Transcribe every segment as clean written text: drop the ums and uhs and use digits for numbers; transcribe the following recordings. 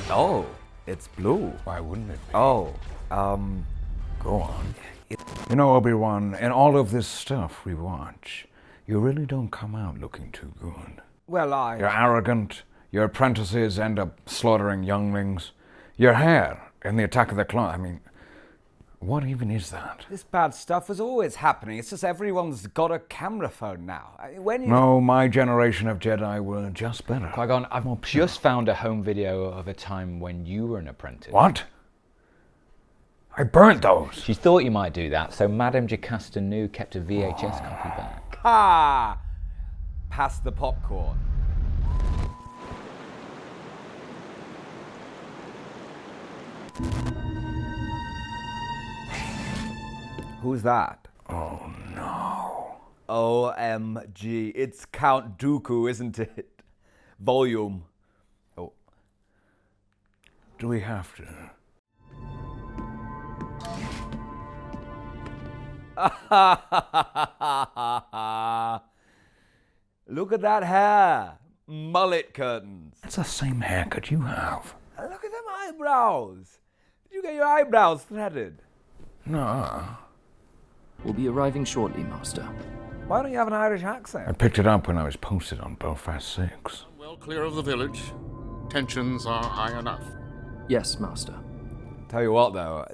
Oh, it's blue. Why wouldn't it be? Oh, Go on. You know, Obi-Wan, in all of this stuff we watch, you really don't come out looking too good. well, You're arrogant, your apprentices end up slaughtering younglings. Your hair in the Attack of the Clones, I mean, what even is that? This bad stuff was always happening. It's just everyone's got a camera phone now. When you... No, my generation of Jedi were just better. Qui-Gon, I've just found a home video of a time when you were an apprentice. What? I burnt those. She thought you might do that, so Madame Jocasta Nu kept a VHS copy back. Ha! Pass the popcorn. Who's that? Oh no. OMG. It's Count Dooku, isn't it? Volume. Oh. Do we have to? Look at that hair. Mullet curtains. It's the same haircut you have. Look at them eyebrows. Did you get your eyebrows threaded? No. We'll be arriving shortly, Master. Why don't you have an Irish I accent? picked it up when I was posted on Belfast 6. Well clear of the village. Tensions are high enough. Yes, Master. Tell you what, though,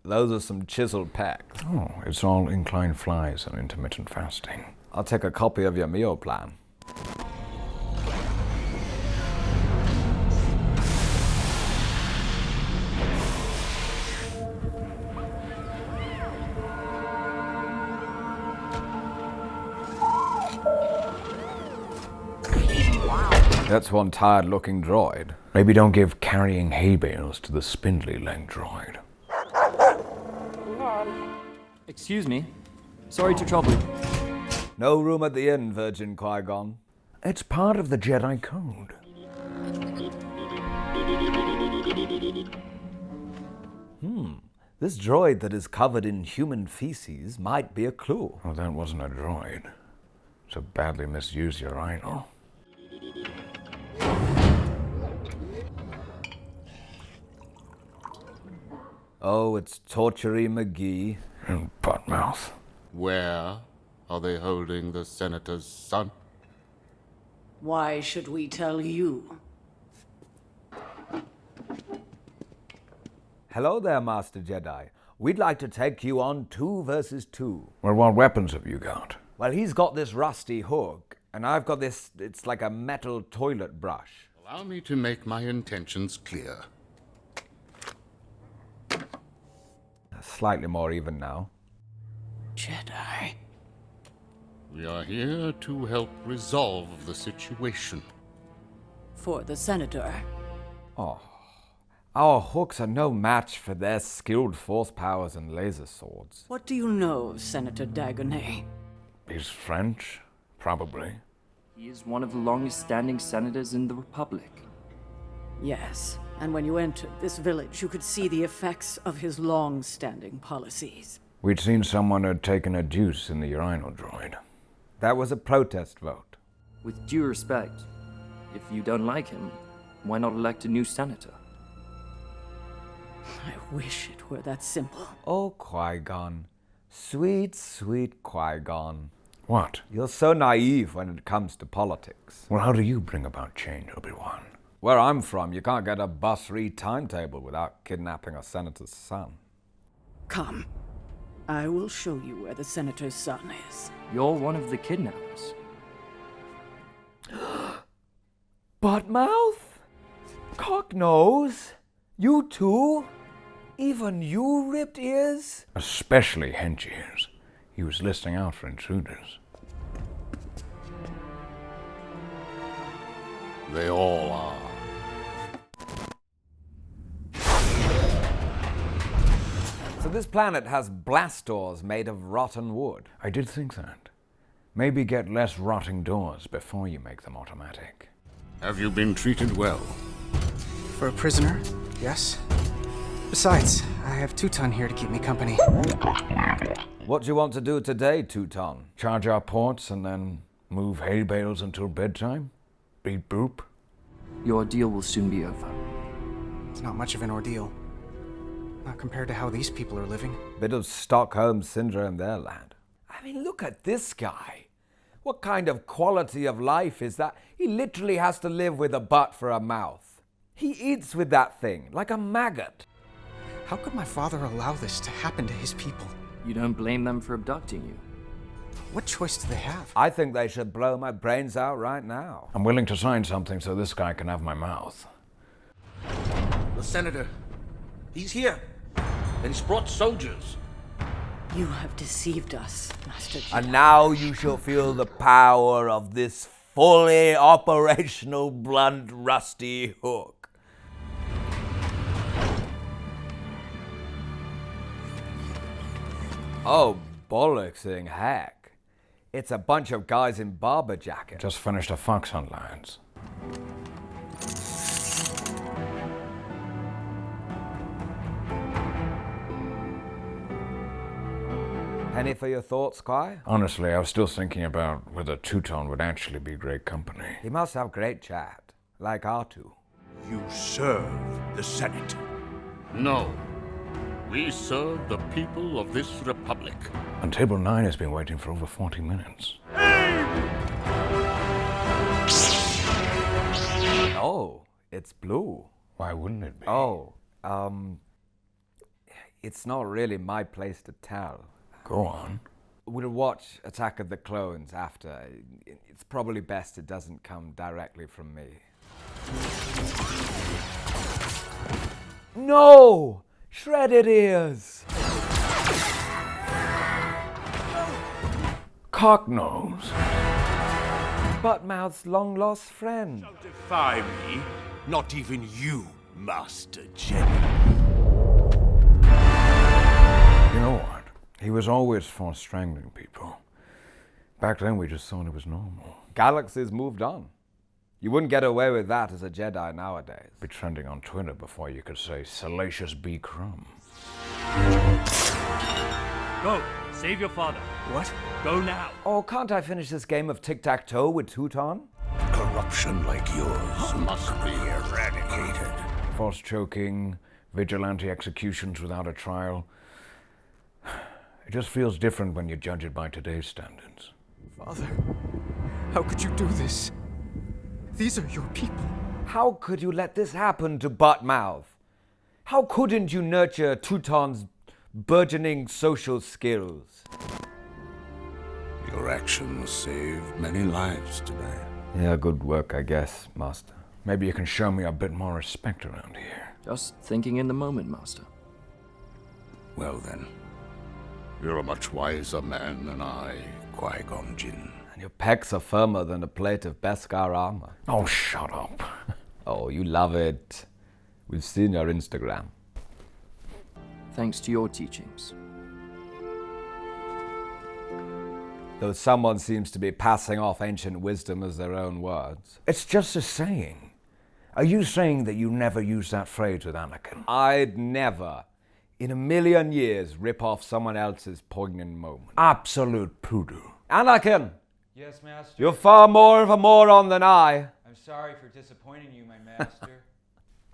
those are some chiseled pecs. Oh, it's all inclined flies and intermittent fasting. I'll take a copy of your meal plan. That's one tired-looking droid. Maybe don't give carrying hay bales to the spindly-legged droid. Excuse me. Sorry to trouble you. No room at the inn, Virgin Qui-Gon. It's part of the Jedi Code. This droid that is covered in human feces might be a clue. Well, that wasn't a droid. It's a badly misused urinal. Oh, it's Tortury McGee. And butt mouth. Where are they holding the senator's son? Why should we tell you? Hello there, Master Jedi. We'd like to take you on 2 versus 2. Well, what weapons have you got? Well, he's got this rusty hook, and I've got this, it's like a metal toilet brush. Allow me to make my intentions clear. Slightly more even now. Jedi. We are here to help resolve the situation. For the Senator. Oh, our hooks are no match for their skilled force powers and laser swords. What do you know of Senator Dagonet? He's French, probably. He is one of the longest-standing senators in the Republic. Yes, and when you entered this village, you could see the effects of his long-standing policies. We'd seen someone had taken a deuce in the urinal droid. That was a protest vote. With due respect, if you don't like him, why not elect a new senator? I wish it were that simple. Oh, Qui-Gon. Sweet, sweet Qui-Gon. What? You're so naive when it comes to politics. Well, how do you bring about change, Obi-Wan? Where I'm from, you can't get a bus-read timetable without kidnapping a senator's son. Come. I will show you where the Senator's son is. You're one of the kidnappers. Buttmouth? Cocknose? You too? Even you ripped ears? Especially hench ears. He was listening out for intruders. They all are. So this planet has blast doors made of rotten wood. I did think that. Maybe get less rotting doors before you make them automatic. Have you been treated well? For a prisoner, yes. Besides, I have Teuton here to keep me company. What do you want to do today, Teuton? Charge our ports and then move hay bales until bedtime? Beep boop? Your ordeal will soon be over. It's not much of an ordeal. Not compared to how these people are living. Bit of Stockholm syndrome there, lad. I mean, look at this guy. What kind of quality of life is that? He literally has to live with a butt for a mouth. He eats with that thing, like a maggot. How could my father allow this to happen to his people? You don't blame them for abducting you. What choice do they have? I think they should blow my brains out right now. I'm willing to sign something so this guy can have my mouth. The senator, he's here. And he's brought soldiers. You have deceived us, Master Jedi. And now you shall feel the power of this fully operational blunt rusty hook. Oh, bollocksing heck. It's a bunch of guys in barber jackets. Just finished a fox hunt, lads. Penny for your thoughts, Squire? Honestly, I was still thinking about whether Teuton would actually be great company. He must have great chat, like our two. You serve the Senate. No. We serve the people of this republic. And Table 9 has been waiting for over 40 minutes. Oh, it's blue. Why wouldn't it be? Oh, it's not really my place to tell. Go on. We'll watch Attack of the Clones after. It's probably best it doesn't come directly from me. No! Shredded ears! Cocknose. Buttmouth's long-lost friend. Defy me, not even you, Master Jedi. You know what? He was always for strangling people. Back then we just thought it was normal. Galaxy's moved on. You wouldn't get away with that as a Jedi nowadays. Be trending on Twitter before you could say Salacious B. Crumb. Go! Save your father. What? Go now! Oh, can't I finish this game of tic-tac-toe with Teuton? Corruption like yours must be eradicated. Force choking, vigilante executions without a trial. It just feels different when you judge it by today's standards. Father, how could you do this? These are your people. How could you let this happen to Buttmouth? How couldn't you nurture Teuton's burgeoning social skills? Your actions saved many lives today. Yeah, good work, I guess, Master. Maybe you can show me a bit more respect around here. Just thinking in the moment, Master. Well then, you're a much wiser man than I, Qui-Gon Jinn. And your pecs are firmer than a plate of Beskar armor. Oh, shut up. Oh, you love it. We've seen your Instagram. Thanks to your teachings. Though someone seems to be passing off ancient wisdom as their own words. It's just a saying. Are you saying that you never used that phrase with Anakin? I'd never, in a million years, rip off someone else's poignant moment. Absolute poodoo. Anakin! Yes, Master. You're far more of a moron than I. I'm sorry for disappointing you, my master.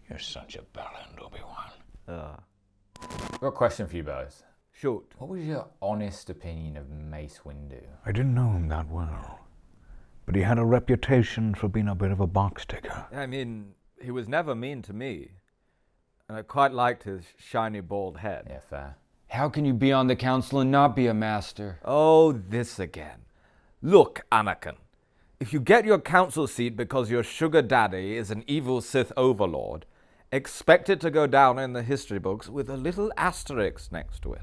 You're such a bellend, Obi-Wan. Got a question for you both. Shoot. What was your honest opinion of Mace Windu? I didn't know him that well, but he had a reputation for being a bit of a box ticker. I mean, he was never mean to me. And I quite liked his shiny bald head. Yeah, fair. How can you be on the council and not be a master? Oh, this again. Look, Anakin. If you get your council seat because your sugar daddy is an evil Sith overlord, expect it to go down in the history books with a little asterisk next to it.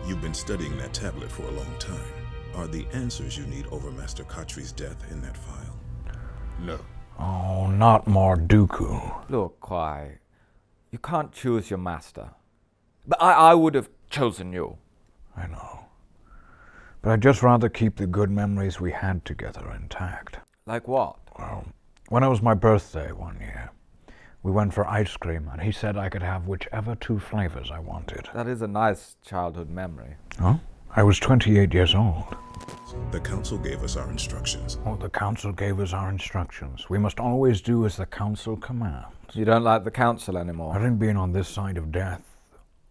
You've been studying that tablet for a long time. Are the answers you need over Master Katri's death in that file? No. Oh, not more Dooku. Look, Qui, you can't choose your master. But I would have chosen you. I know. But I'd just rather keep the good memories we had together intact. Like what? Well, when it was my birthday one year, We went for ice cream, and he said I could have whichever 2 flavors I wanted. That is a nice childhood memory. Oh? I was 28 years old. The council gave us our instructions. Oh, the council gave us our instructions. We must always do as the council commands. You don't like the council anymore? I think being on this side of death,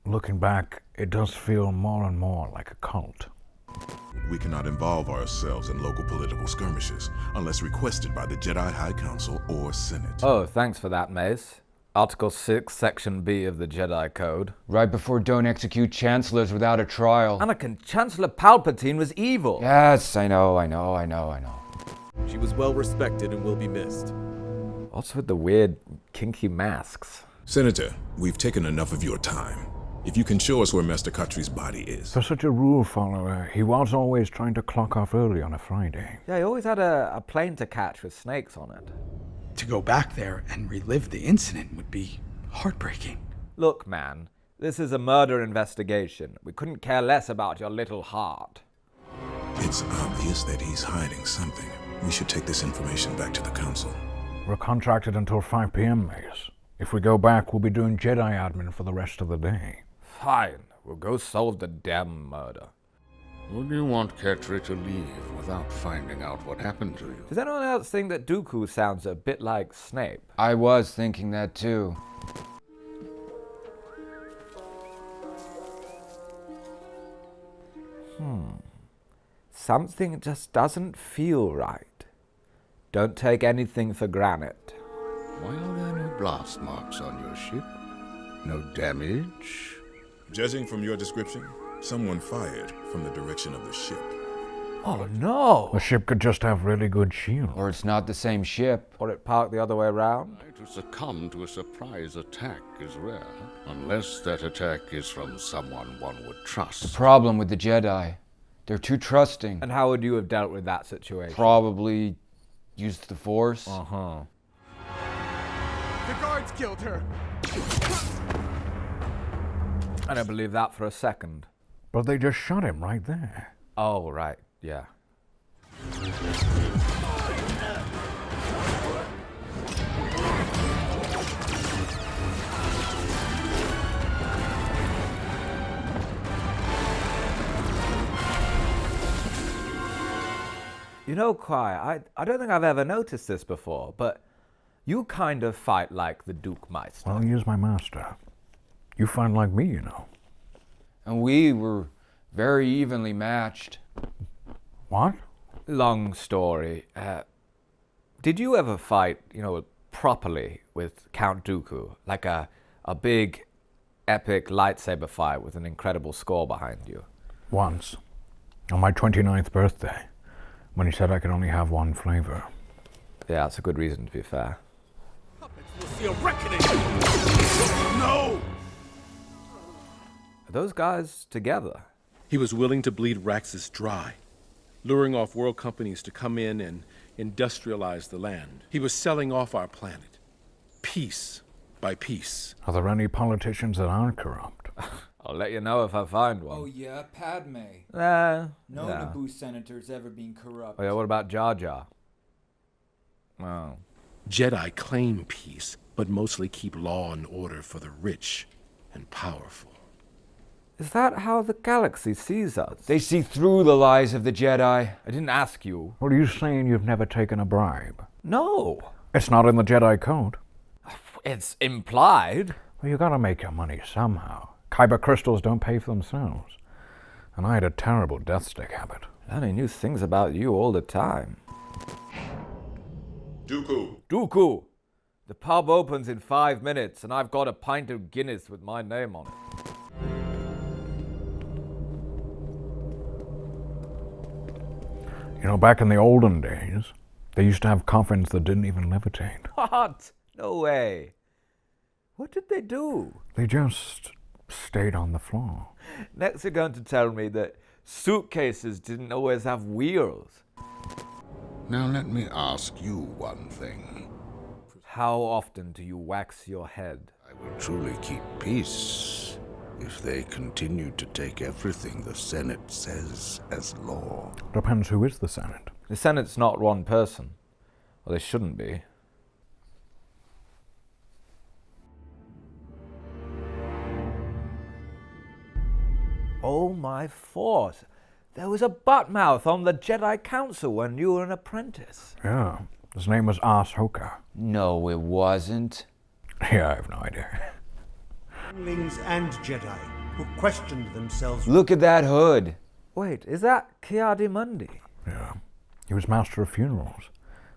looking back, it does feel more and more like a cult. We cannot involve ourselves in local political skirmishes unless requested by the Jedi High Council or Senate. Oh, thanks for that, Mace. Article 6, Section B of the Jedi Code. Right before don't execute chancellors without a trial. Anakin, Chancellor Palpatine was evil. Yes, I know. She was well respected and will be missed. What's with the weird, kinky masks? Senator, we've taken enough of your time. If you can show us where Master Khatri's body is. For such a rule follower, he was always trying to clock off early on a Friday. Yeah, he always had a plane to catch with snakes on it. To go back there and relive the incident would be heartbreaking. Look, man, this is a murder investigation. We couldn't care less about your little heart. It's obvious that he's hiding something. We should take this information back to the council. We're contracted until 5 p.m., Mace. If we go back, we'll be doing Jedi admin for the rest of the day. Fine, we'll go solve the damn murder. Would you want Khatri to leave without finding out what happened to you? Does anyone else think that Dooku sounds a bit like Snape? I was thinking that too. Something just doesn't feel right. Don't take anything for granted. Why are there no blast marks on your ship? No damage? Judging from your description, someone fired from the direction of the ship. Oh no! The ship could just have really good shields. Or it's not the same ship. Or it parked the other way around? To succumb to a surprise attack is rare, unless that attack is from someone one would trust. The problem with the Jedi, they're too trusting. And how would you have dealt with that situation? Probably used the Force. Uh-huh. The guards killed her! I don't believe that for a second. But they just shot him right there. Oh, right, yeah. You know, Qui, I don't think I've ever noticed this before, but you kind of fight like the Duke Meister. Well, he is my master. You fight like me, you know. And we were very evenly matched. What? Long story. Did you ever fight, properly with Count Dooku? Like a big, epic lightsaber fight with an incredible score behind you? Once. On my 29th birthday. When he said I could only have one flavor. Yeah, that's a good reason to be fair. We'll see a reckoning! No! Are those guys together? He was willing to bleed Raxus dry, luring off world companies to come in and industrialize the land. He was selling off our planet, piece by piece. Are there any politicians that aren't corrupt? I'll let you know if I find one. Oh yeah, Padme. No Naboo senator's ever been corrupt. Oh yeah, what about Jar Jar? Oh. Jedi claim peace, but mostly keep law and order for the rich and powerful. Is that how the galaxy sees us? They see through the lies of the Jedi. I didn't ask you. What are you saying you've never taken a bribe? No. It's not in the Jedi Code. It's implied. Well, you gotta make your money somehow. Kyber crystals don't pay for themselves. And I had a terrible death stick habit. I only knew things about you all the time. Dooku! The pub opens in 5 minutes, and I've got a pint of Guinness with my name on it. You know, back in the olden days, they used to have coffins that didn't even levitate. What? No way. What did they do? They just stayed on the floor. Next you're going to tell me that suitcases didn't always have wheels. Now let me ask you one thing. How often do you wax your head? I will truly keep peace if they continue to take everything the Senate says as law. Depends who is the Senate. The Senate's not one person. Well, they shouldn't be. my force. There was a butt-mouth on the Jedi Council when you were an apprentice. Yeah. His name was Ahsoka. No, it wasn't. Yeah, I have no idea. Younglings and Jedi who questioned themselves. Look at that hood. Wait, is that Ki-Adi-Mundi? Yeah. He was Master of Funerals.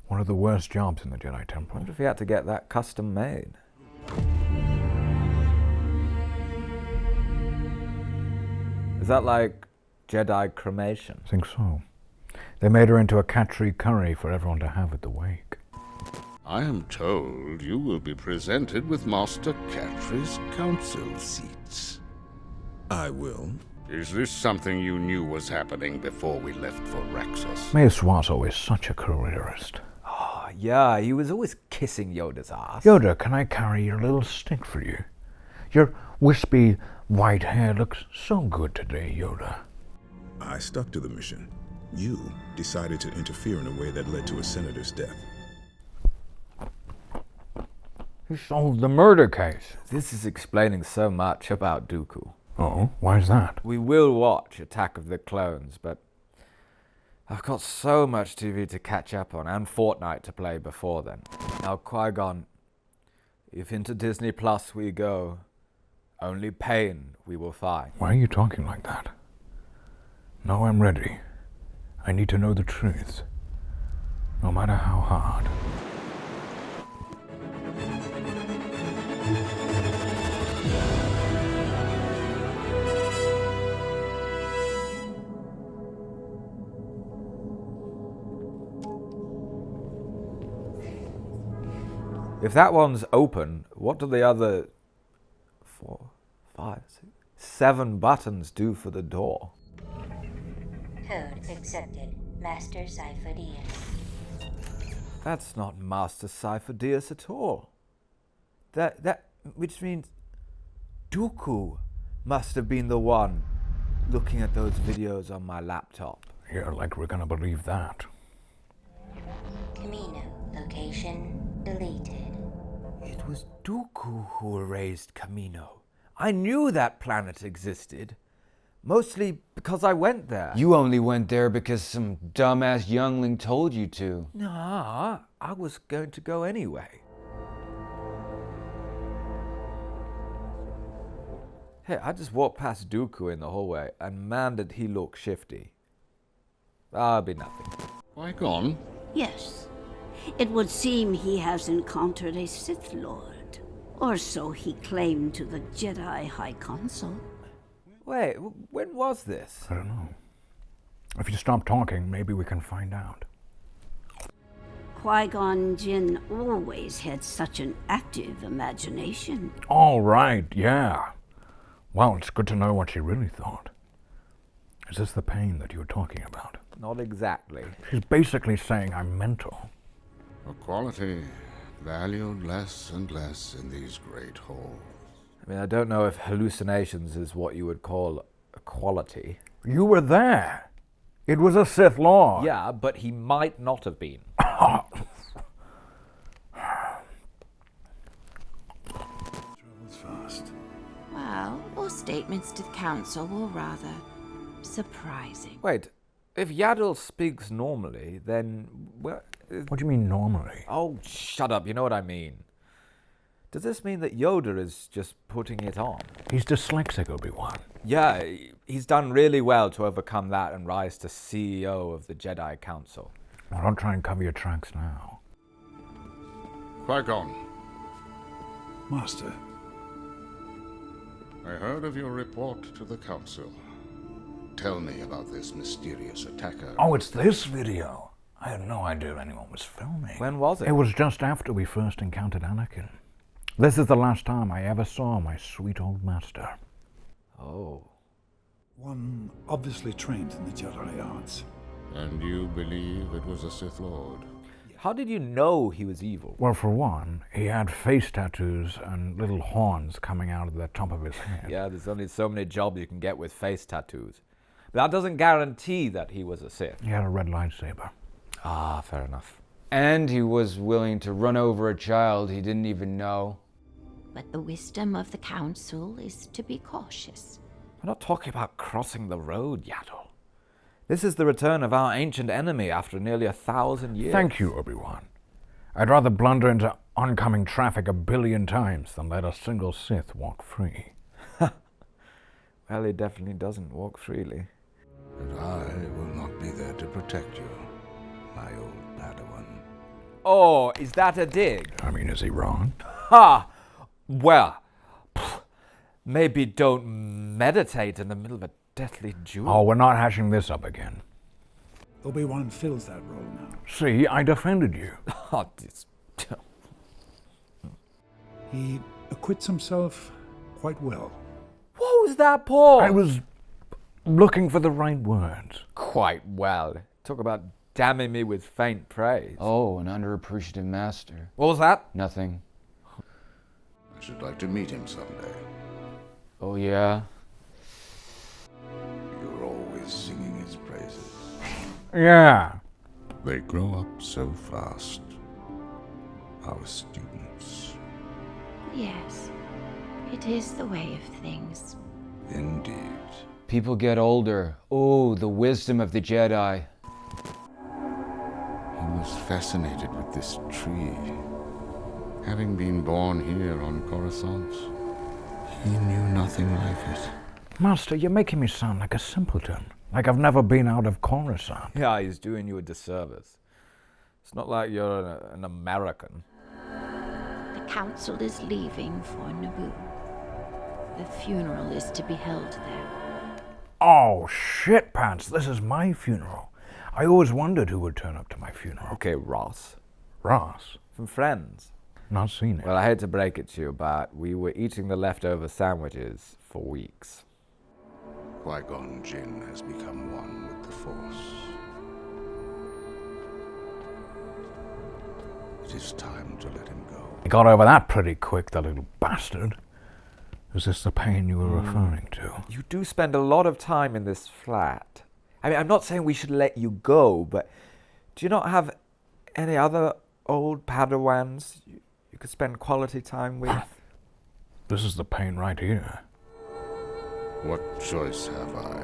One of the worst jobs in the Jedi I Temple. wonder if he had to get that custom made. Is that like Jedi cremation? I think so. They made her into a Katri curry for everyone to have at the wake. I am told you will be presented with Master Catri's council seats. I will. Is this something you knew was happening before we left for Raxus? Mace Wazo is such a careerist. Oh, yeah, he was always kissing Yoda's ass. Yoda, can I carry your little stick for you? Your wispy white hair looks so good today, Yoda. I stuck to the mission. You decided to interfere in a way that led to a senator's death. You solved the murder case. This is explaining so much about Dooku. Oh, why is that? We will watch Attack of the Clones, but I've got so much TV to catch up on and Fortnite to play before then. Now, Qui-Gon, if into Disney Plus we go, only pain we will find. Why are you talking like that? No, I'm ready. I need to know the truth, no matter how hard. If that one's open, what do the other 4, 5, 6, 7 buttons do for the door? Code accepted. Master Cypher Diaz. That's not Master Cypher Diaz at all. Which means Dooku must have been the one looking at those videos on my laptop. Yeah, like we're gonna believe that. Camino. Location deleted. It was Dooku who erased Camino. I knew that planet existed. Mostly because I went there. You only went there because some dumbass youngling told you to. Nah, I was going to go anyway. Hey, I just walked past Dooku in the hallway, and man did he look shifty. That'll be nothing. Qui-Gon? Yes. It would seem he has encountered a Sith Lord. Or so he claimed to the Jedi High Council. Wait, when was this? I don't know. If you stop talking, maybe we can find out. Qui-Gon Jinn always had such an active imagination. All right, yeah. Well, it's good to know what she really thought. Is this the pain that you were talking about? Not exactly. She's basically saying I'm mental. A quality valued less and less in these great halls. I mean, I don't know if hallucinations is what you would call a quality. You were there. It was a Sith Lord. Yeah, but he might not have been. Travels fast. Well, all statements to the council were rather surprising. Wait, if Yaddle speaks normally, then... Well, what do you mean normally? Oh, shut up, you know what I mean. Does this mean that Yoda is just putting it on? He's dyslexic, Obi-Wan. Yeah, he's done really well to overcome that and rise to CEO of the Jedi Council. Well, don't try and cover your tracks now. Qui-Gon. Master. I heard of your report to the Council. Tell me about this mysterious attacker. Oh, it's this video. I had no idea anyone was filming. When was it? It was just after we first encountered Anakin. This is the last time I ever saw my sweet old master. Oh. One obviously trained in the Jedi arts. And you believe it was a Sith Lord? How did you know he was evil? Well, for one, he had face tattoos and little horns coming out of the top of his head. Yeah, there's only so many jobs you can get with face tattoos. But that doesn't guarantee that he was a Sith. He had a red lightsaber. Ah, fair enough. And he was willing to run over a child he didn't even know. But the wisdom of the council is to be cautious. We're not talking about crossing the road, Yaddle. This is the return of our ancient enemy after nearly 1,000 years. Thank you, Obi-Wan. I'd rather blunder into oncoming traffic 1 billion times than let a single Sith walk free. Well, he definitely doesn't walk freely. But I will not be there to protect you, my old Padawan. Oh, is that a dig? I mean, is he wrong? Ha! Well, maybe don't meditate in the middle of a deathly duel. Oh, we're not hashing this up again. Obi-Wan fills that role now. See, I defended you. Oh, this... He acquits himself quite well. What was that, Paul? I was looking for the right words. Quite well. Talk about damning me with faint praise. Oh, an underappreciative master. What was that? Nothing. I should like to meet him someday. Oh, yeah? You're always singing his praises. Yeah. They grow up so fast. Our students. Yes, it is the way of things. Indeed. People get older. Oh, the wisdom of the Jedi. He was fascinated with this tree. Having been born here on Coruscant, he knew nothing like it. Master, you're making me sound like a simpleton. Like I've never been out of Coruscant. Yeah, he's doing you a disservice. It's not like you're an American. The council is leaving for Naboo. The funeral is to be held there. Oh, shit pants, this is my funeral. I always wondered who would turn up to my funeral. Okay, Ross. Ross? From Friends. Not seen it. Well, I hate to break it to you, but we were eating the leftover sandwiches for weeks. Qui-Gon Jinn has become one with the Force. It is time to let him go. He got over that pretty quick, the little bastard. Is this the pain you were referring to? You do spend a lot of time in this flat. I mean, I'm not saying we should let you go, but do you not have any other old Padawans you could spend quality time with? This is the pain right here. What choice have I?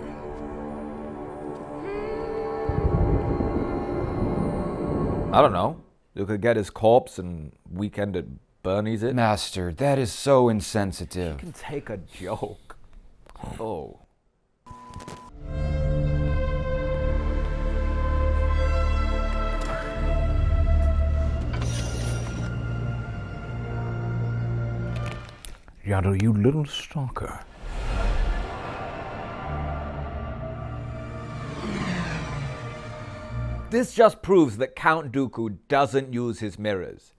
I don't know. You could get his corpse and weekend at Bernie's it. Master, that is so insensitive. You can take a joke. Oh. Yaddle, you little stalker. This just proves that Count Dooku doesn't use his mirrors.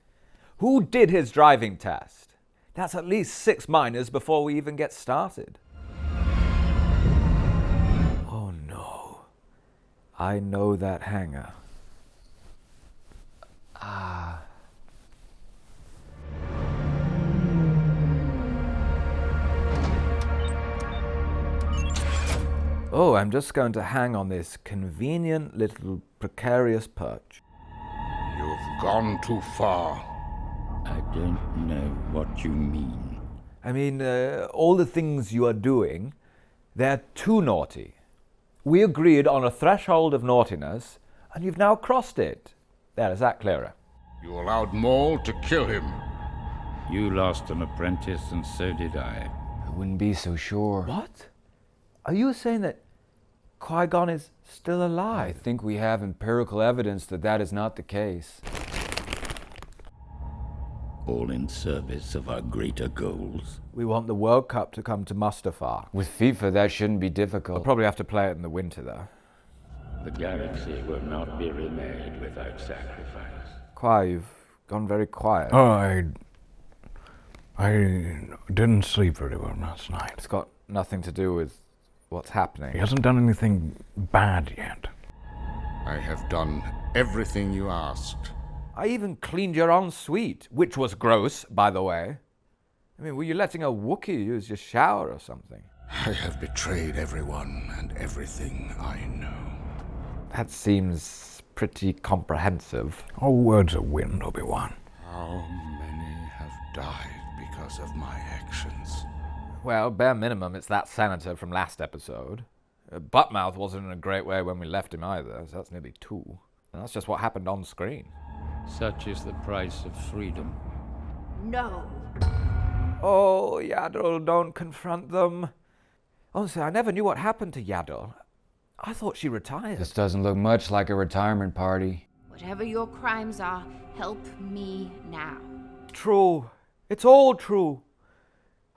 Who did his driving test? That's at least 6 minors before we even get started. Oh no. I know that hangar. Ah. Oh, I'm just going to hang on this convenient little precarious perch. You've gone too far. I don't know what you mean. I mean, all the things you are doing, they're too naughty. We agreed on a threshold of naughtiness, and you've now crossed it. There, is that clearer? You allowed Maul to kill him. You lost an apprentice, and so did I. I wouldn't be so sure. What? Are you saying that Qui-Gon is still alive? I think we have empirical evidence that that is not the case. All in service of our greater goals. We want the World Cup to come to Mustafar. With FIFA, that shouldn't be difficult. We'll probably have to play it in the winter, though. The galaxy will not be remade without sacrifice. Qui, you've gone very quiet. Oh, I didn't sleep very well last night. It's got nothing to do with what's happening. He hasn't done anything bad yet. I have done everything you asked. I even cleaned your ensuite, which was gross, by the way. I mean, were you letting a Wookiee use your shower or something? I have betrayed everyone and everything I know. That seems pretty comprehensive. All words are wind, Obi-Wan. How many have died because of my actions? Well, bare minimum, it's that senator from last episode. Buttmouth wasn't in a great way when we left him either, so that's nearly 2. And that's just what happened on screen. Such is the price of freedom. No. Oh, Yaddle, don't confront them. Honestly, I never knew what happened to Yaddle. I thought she retired. This doesn't look much like a retirement party. Whatever your crimes are, help me now. True. It's all true.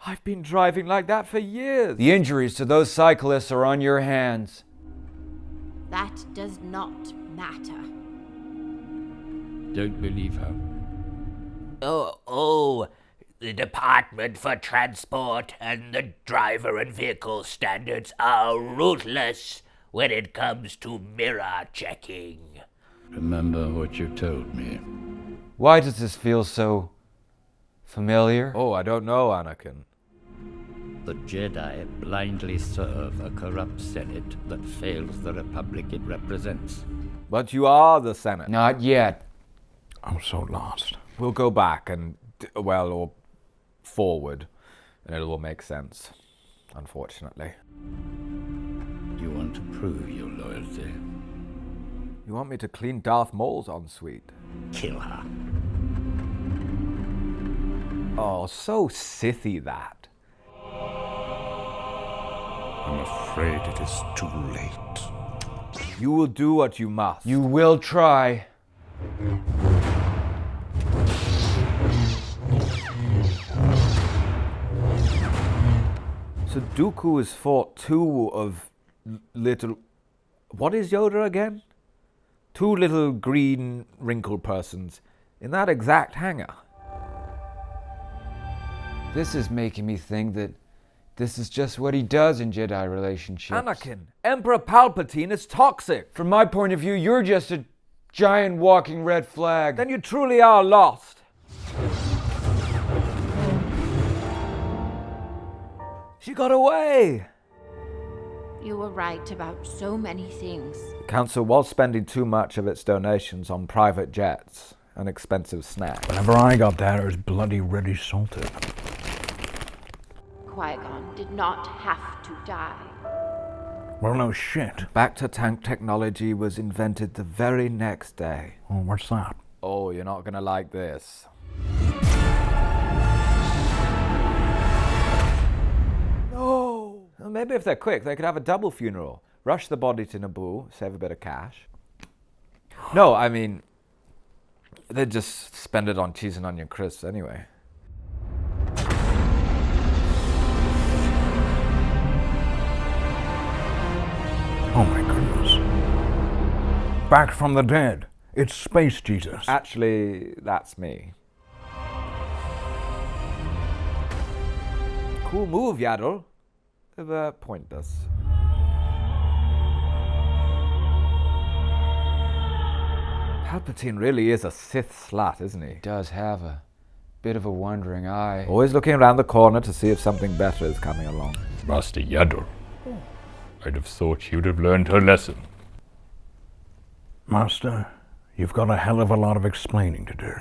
I've been driving like that for years. The injuries to those cyclists are on your hands. That does not matter. Don't believe her. The Department for Transport and the driver and vehicle standards are ruthless when it comes to mirror checking. Remember what you told me. Why does this feel so familiar? Oh, I don't know, Anakin. The Jedi blindly serve a corrupt Senate that fails the Republic it represents. But you are the Senate. Not yet. I'm so lost. We'll go back and, or forward, and it will make sense, unfortunately. You want to prove your loyalty? You want me to clean Darth Maul's ensuite? Kill her. Oh, so Sithy that. I'm afraid it is too late. You will do what you must. You will try. So Dooku has fought 2 of little... What is Yoda again? 2 little green wrinkled persons in that exact hangar. This is making me think that this is just what he does in Jedi relationships. Anakin, Emperor Palpatine is toxic. From my point of view, you're just a giant walking red flag. Then you truly are lost. She got away. You were right about so many things. The council was spending too much of its donations on private jets and expensive snacks. Whenever I got there, it was bloody ready salted. Qui-Gon did not have to die. Well, no shit. Back-to-tank technology was invented the very next day. Oh, what's that? Oh, you're not gonna like this. No! Well, maybe if they're quick, they could have a double funeral. Rush the body to Naboo, save a bit of cash. No, I mean, they'd just spend it on cheese and onion crisps anyway. Oh my goodness. Back from the dead. It's Space Jesus. Actually, that's me. Cool move, Yaddle. Pointless. Palpatine really is a Sith slut, isn't he? Does have a bit of a wandering eye. Always looking around the corner to see if something better is coming along. Master Yaddle. I'd have thought you'd have learned her lesson. Master, you've got a hell of a lot of explaining to do.